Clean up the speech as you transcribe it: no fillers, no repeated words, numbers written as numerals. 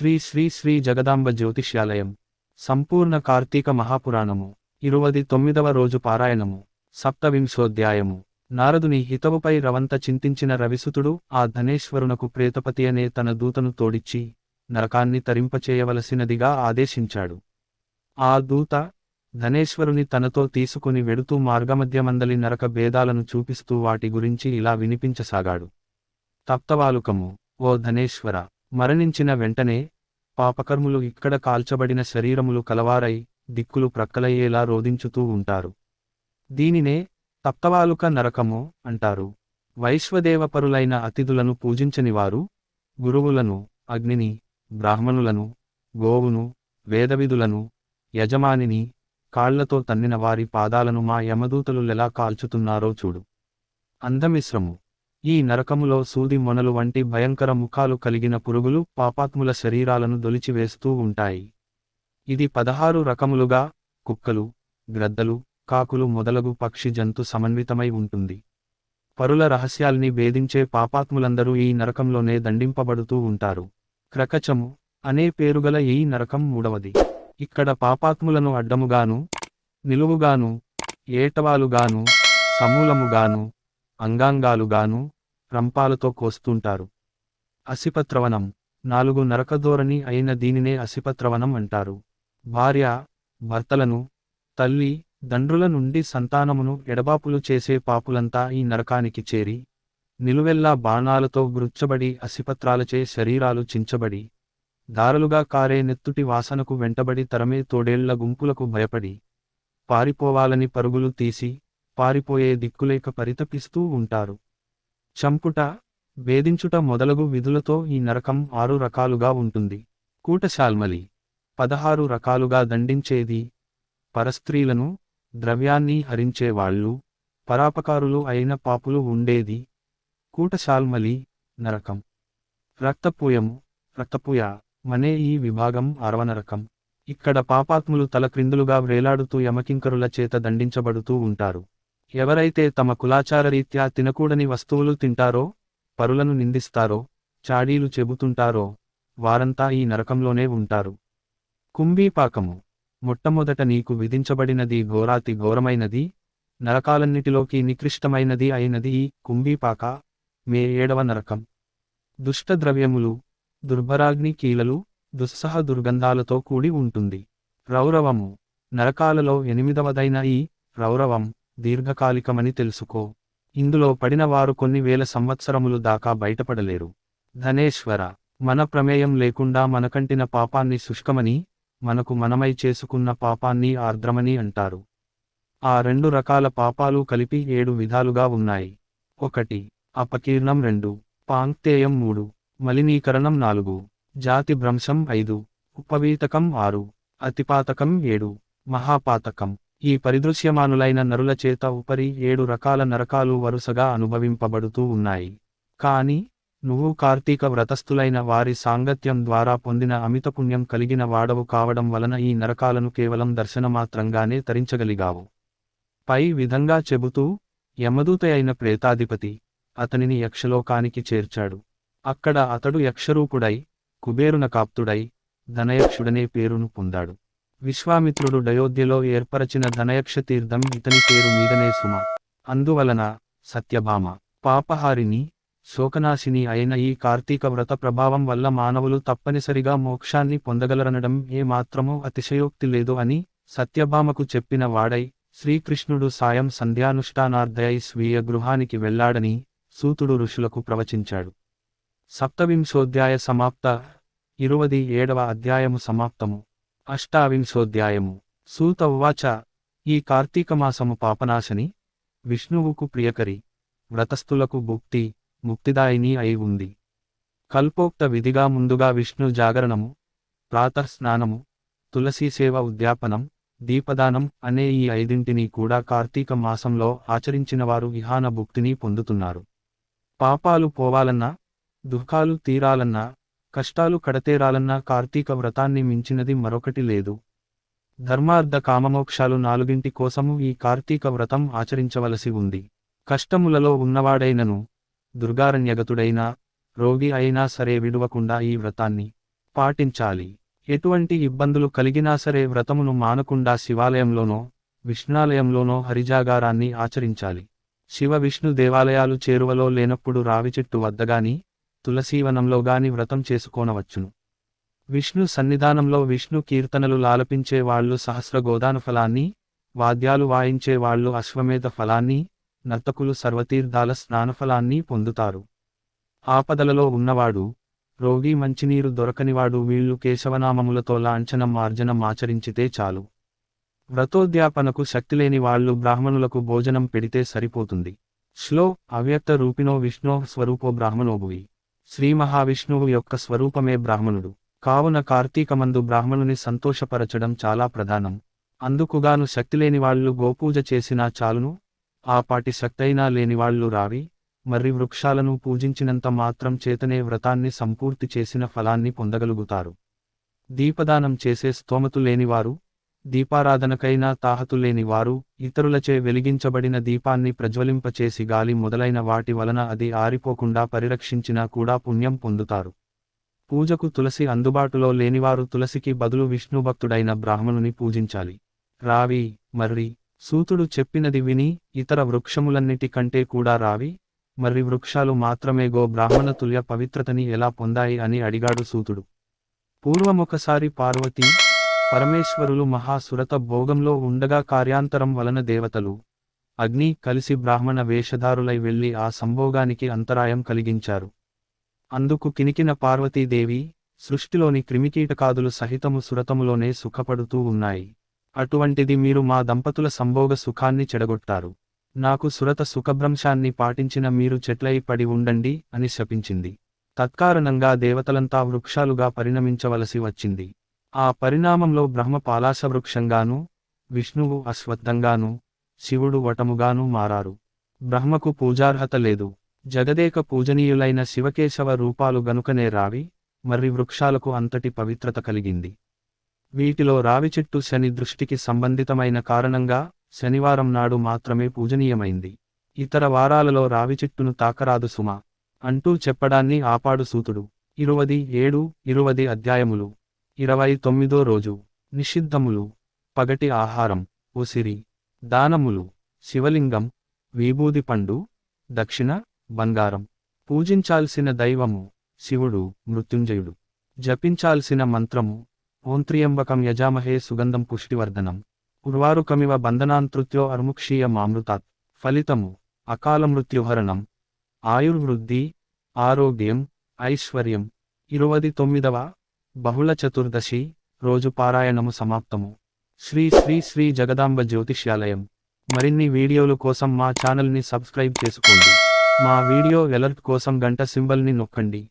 శ్రీ శ్రీ శ్రీ జగదాంబ జ్యోతిష్యాలయం సంపూర్ణ కార్తీక మహాపురాణము 29వ రోజు పారాయణము సప్తవింశోధ్యాయము నారదుని హితవుపై రవంత చింతించిన రవిసుతుడు ఆ ధనేశ్వరునకు ప్రేతపతి అనే తన దూతను తోడిచ్చి నరకాన్ని తరింపచేయవలసినదిగా ఆదేశించాడు. ఆ దూత ధనేశ్వరుని తనతో తీసుకుని వెడుతూ మార్గమధ్యమందలి నరక భేదాలను చూపిస్తూ వాటి గురించి ఇలా వినిపించసాగాడు. తప్తవాలుకము. ఓ ధనేశ్వర, మరణించిన వెంటనే పాపకర్ములు ఇక్కడ కాల్చబడిన శరీరములు కలవారై దిక్కులు ప్రక్కలయ్యేలా రోదించుతూ ఉంటారు. దీనినే తప్తవాలుక నరకము అంటారు. వైశ్వదేవపరులైన అతిథులను పూజించనివారు, గురువులను, అగ్నిని, బ్రాహ్మణులను, గోవును, వేదవిధులను, యజమానిని కాళ్లతో తన్నిన వారి పాదాలను మా యమదూతలు లెలా కాల్చుతున్నారో చూడు. అందమిశ్రము. ఈ నరకములో సూది మొనలు వంటి భయంకర ముఖాలు కలిగిన పురుగులు పాపాత్ముల శరీరాలను దొలిచివేస్తూ ఉంటాయి. ఇది 16 రకములుగా కుక్కలు, గ్రద్దలు, కాకులు మొదలగు పక్షి జంతు సమన్వితమై ఉంటుంది. పరుల రహస్యాల్ని భేదించే పాపాత్ములందరూ ఈ నరకంలోనే దండింపబడుతూ ఉంటారు. క్రకచము అనే పేరుగల ఈ నరకం మూడవది. ఇక్కడ పాపాత్ములను అడ్డముగాను, నిలువుగాను, ఏటవాలుగాను, సమూలముగాను, అంగాంగాలుగాను, రంపాలతో కోస్తుంటారు. అసిపత్రవనం. 4 నరకధోరణి అయిన దీనినే అసిపత్రవనం అంటారు. భార్య, భర్తలను, తల్లి, దండ్రుల నుండి సంతానమును ఎడబాపులు చేసే పాపులంతా ఈ నరకానికి చేరి, నిలువెల్లా బాణాలతో గృచ్చబడి అసిపత్రాలచే శరీరాలు చించబడి, దారలుగా కారే నెత్తుటి వాసనకు వెంటబడి తరమే తోడేళ్ల గుంపులకు భయపడి, పారిపోవాలని పరుగులు తీసి, పారిపోయే దిక్కులేక పరితపిస్తూ ఉంటారు. చంపుట, వేధించుట మొదలగు విధులతో ఈ నరకం 6 రకాలుగా ఉంటుంది. కూటశాల్మలి. 16 రకాలుగా దండించేది. పరస్త్రీలను, ద్రవ్యాన్ని హరించేవాళ్ళు, పరాపకారులు అయిన పాపులు ఉండేది. కూటశాల్మలి నరకం. రక్తపూయము. రక్తపూయ మనే ఈ విభాగం 6వ నరకం. ఇక్కడ పాపాత్ములు తలక్రిందులుగా వ్రేలాడుతూ యమకింకరుల చేత దండించబడుతూ ఉంటారు. ఎవరైతే తమ కులాచారరీత్యా తినకూడని వస్తువులు తింటారో, పరులను నిందిస్తారో, చాడీలు చెబుతుంటారో వారంతా ఈ నరకంలోనే ఉంటారు. కుంభీపాకము. మొట్టమొదట నీకు విధించబడినది ఘోరాతి ఘోరమైనది, నరకాలన్నిటిలోకి నికృష్టమైనది అయినది ఈ కుంభీపాక, మే 7వ నరకం. దుష్టద్రవ్యములు, దుర్భరాగ్ని కీలలు, దుస్సహ దుర్గంధాలతో కూడి ఉంటుంది. రౌరవము. నరకాలలో 8వదైన ఈ రౌరవం దీర్ఘకాలికమని తెలుసుకో. ఇందులో పడిన వారు కొన్ని వేల సంవత్సరములు దాకా బయటపడలేరు. ధనేశ్వర, మన ప్రమేయం లేకుండా మనకంటిన పాపాన్ని శుష్కమని, మనకు మనమై చేసుకున్న పాపాన్ని ఆర్ద్రమని అంటారు. ఆ 2 రకాల పాపాలు కలిపి 7 విధాలుగా ఉన్నాయి. 1. అపకీర్ణం 2. పాంక్తేయం 3. మలినీకరణం 4. జాతి భ్రంశం 5. ఉపవీతకం 6. అతిపాతకం 7. మహాపాతకం. ఈ పరిదృశ్యమానులైన నరుల చేత ఉపరి 7 రకాల నరకాలు వరుసగా అనుభవింపబడుతూ ఉన్నాయి. కాని నువ్వు కార్తీక వ్రతస్థులైన వారి సాంగత్యం ద్వారా పొందిన అమితపుణ్యం కలిగిన వాడవు కావడం వలన ఈ నరకాలను కేవలం దర్శనమాత్రంగానే తరించగలిగావు. పై విధంగా చెబుతూ యమదూత అయిన ప్రేతాధిపతి అతనిని యక్షలోకానికి చేర్చాడు. అక్కడ అతడు యక్షరూపుడై, కుబేరునకాప్తుడై, ధనయక్షుడనే పేరును పొందాడు. విశ్వామిత్రుడు అయోధ్యలో ఏర్పరచిన ధనయక్ష తీర్థం ఇతని పేరు మీదనే సుమ. అందువలన సత్యభామ, పాపహారిని, శోకనాశిని అయిన ఈ కార్తీక వ్రత ప్రభావం వల్ల మానవులు తప్పనిసరిగా మోక్షాన్ని పొందగలరనడం ఏ మాత్రమూ అతిశయోక్తి లేదు అని సత్యభామకు చెప్పిన వాడై శ్రీకృష్ణుడు సాయం సంధ్యానుష్ఠానార్థయై స్వీయ గృహానికి వెళ్లాడని సూతుడు ఋషులకు ప్రవచించాడు. సప్తవింశోధ్యాయ సమాప్త. 27వ అధ్యాయము సమాప్తము. అష్టావింశోధ్యాయము. సూత ఉవాచ. ఈ కార్తీకమాసము పాపనాశని, విష్ణువుకు ప్రియకరి, వ్రతస్థులకు భుక్తి, ముక్తిదాయిని అయి ఉంది. కల్పోక్త విధిగా ముందుగా విష్ణు జాగరణము, ప్రాతఃస్నానము, తులసీసేవ ఉద్యాపనం, దీపదానం అనే ఈ 5 కూడా కార్తీక మాసంలో ఆచరించినవారు ఇహాన భుక్తిని పొందుతున్నారు. పాపాలు పోవాలన్నా, దుఃఖాలు తీరాలన్నా, కష్టాలు కడతేరాలన్నా కార్తీక వ్రతాన్ని మించినది మరొకటి లేదు. ధర్మార్థ కామమోక్షాలు 4 కోసము ఈ కార్తీక వ్రతం ఆచరించవలసి ఉంది. కష్టములలో ఉన్నవాడైనను, దుర్గారణ్యగతుడైనా, రోగి అయినా సరే విడువకుండా ఈ వ్రతాన్ని పాటించాలి. ఎటువంటి ఇబ్బందులు కలిగినా సరే వ్రతమును మానకుండా శివాలయంలోనో, విష్ణాలయంలోనో హరిజాగారాన్ని ఆచరించాలి. శివ విష్ణు దేవాలయాలు చేరువలో లేనప్పుడు రావి చెట్టు వద్దగాని, తులసీవనంలో గాని వ్రతం చేసుకోనవచ్చును. విష్ణు సన్నిధానంలో విష్ణు కీర్తనలు లాలపించే వాళ్ళు సహస్రగోదాన ఫలాన్ని, వాద్యాలు వాయించే వాళ్ళు అశ్వమేధ ఫలాన్ని, నర్తకులు సర్వతీర్థాల స్నానఫలాన్ని పొందుతారు. ఆపదలలో ఉన్నవాడు, రోగి మంచినీరు దొరకనివాడు వీళ్ళు కేశవనామములతో లాంఛనం మార్జనం ఆచరించితే చాలు. వ్రతోద్యాపనకు శక్తిలేని వాళ్ళు బ్రాహ్మణులకు భోజనం పెడితే సరిపోతుంది. శ్లో అవ్యక్త రూపిణో విష్ణో స్వరూపో బ్రాహ్మణోభువి. శ్రీ మహావిష్ణువు యొక్క స్వరూపమే బ్రాహ్మణుడు. కావున కార్తీకమందు బ్రాహ్మణుని సంతోషపరచడం చాలా ప్రధానం. అందుకుగాను శక్తిలేని వాళ్ళు గోపూజ చేసినా చాలును. ఆపాటి శక్తైనా లేనివాళ్లు రావి, మర్రి వృక్షాలను పూజించినంత మాత్రం చేతనే వ్రతాన్ని సంపూర్తి చేసిన ఫలాన్ని పొందగలుగుతారు. దీపదానం చేసే స్తోమతు లేనివారు, దీపారాధనకైనా తాహతు లేనివారు, ఇతరులచే వెలిగించబడిన దీపాన్ని ప్రజ్వలింపచేసి గాలి మొదలైన వాటి వలన అది ఆరిపోకుండా పరిరక్షించినా కూడా పుణ్యం పొందుతారు. పూజకు తులసి అందుబాటులో లేనివారు తులసికి బదులు విష్ణుభక్తుడైన బ్రాహ్మణుని పూజించాలి. రావి, మర్రి, సూతుడు చెప్పినది విని, ఇతర వృక్షములన్నిటి కంటే కూడా రావి, మర్రి వృక్షాలు మాత్రమే గో బ్రాహ్మణ తుల్య పవిత్రతని ఎలా పొందాయి అని అడిగాడు సూతుడు. పూర్వమొకసారి పార్వతీ పరమేశ్వరులు మహాసురత భోగంలో ఉండగా కార్యాంతరం వలన దేవతలు, అగ్ని కలిసి బ్రాహ్మణ వేషధారులై వెళ్లి ఆ సంభోగానికి అంతరాయం కలిగించారు. అందుకు కినికిన పార్వతీదేవి, సృష్టిలోని క్రిమికీటకాదులు సహితము సురతములోనే సుఖపడుతూ ఉన్నాయి. అటువంటిది మీరు మా దంపతుల సంభోగ సుఖాన్ని చెడగొట్టారు. నాకు సురత సుఖభ్రంశాన్ని పాటించిన మీరు చెట్లై పడి ఉండండి అని శపించింది. తత్కారణంగా దేవతలంతా వృక్షాలుగా పరిణమించవలసి వచ్చింది. ఆ పరిణామంలో బ్రహ్మ పాలాసవృక్షంగానూ, విష్ణువు అశ్వత్థంగానూ, శివుడు వటముగానూ మారారు. బ్రహ్మకు పూజార్హత లేదు. జగదేక పూజనీయులైన శివకేశవ రూపాలు గనుకనే రావి, మర్రి వృక్షాలకు అంతటి పవిత్రత కలిగింది. వీటిలో రావి చెట్టు శని దృష్టికి సంబంధితమైన కారణంగా శనివారం నాడు మాత్రమే పూజనీయమైంది. ఇతర వారాలలో రావి చెట్టును తాకరాదు సుమా అంటూ చెప్పడాన్ని ఆపాడు సూతుడు. 27 అధ్యాయములు. 29వ రోజు. నిషిద్ధములు. పగటి ఆహారం, ఉసిరి, దానములు, శివలింగం, విభూది పండు, దక్షిణ, బంగారం. పూజించాల్సిన దైవము శివుడు, మృత్యుంజయుడు. జపించాల్సిన మంత్రము ఓం త్ర్యంబకం యజామహే సుగంధం పుష్టివర్ధనం ఉర్వారుకమివ బంధనాంతృత్యో అర్ముక్షీయ మామృతాత్. ఫలితము అకాల మృత్యుహరణం, ఆయుర్వృద్ధి, ఆరోగ్యం, ఐశ్వర్యం. 29వ బహుళ చతుర్దశి రోజు పారాయణము సమాప్తము. శ్రీ శ్రీ శ్రీ జగదాంబ జ్యోతిష్యాలయం. మరిన్ని వీడియోలు కోసం మా ఛానల్ని సబ్స్క్రైబ్ చేసుకోండి. మా వీడియో అలర్ట్ కోసం గంట సింబల్ని నొక్కండి.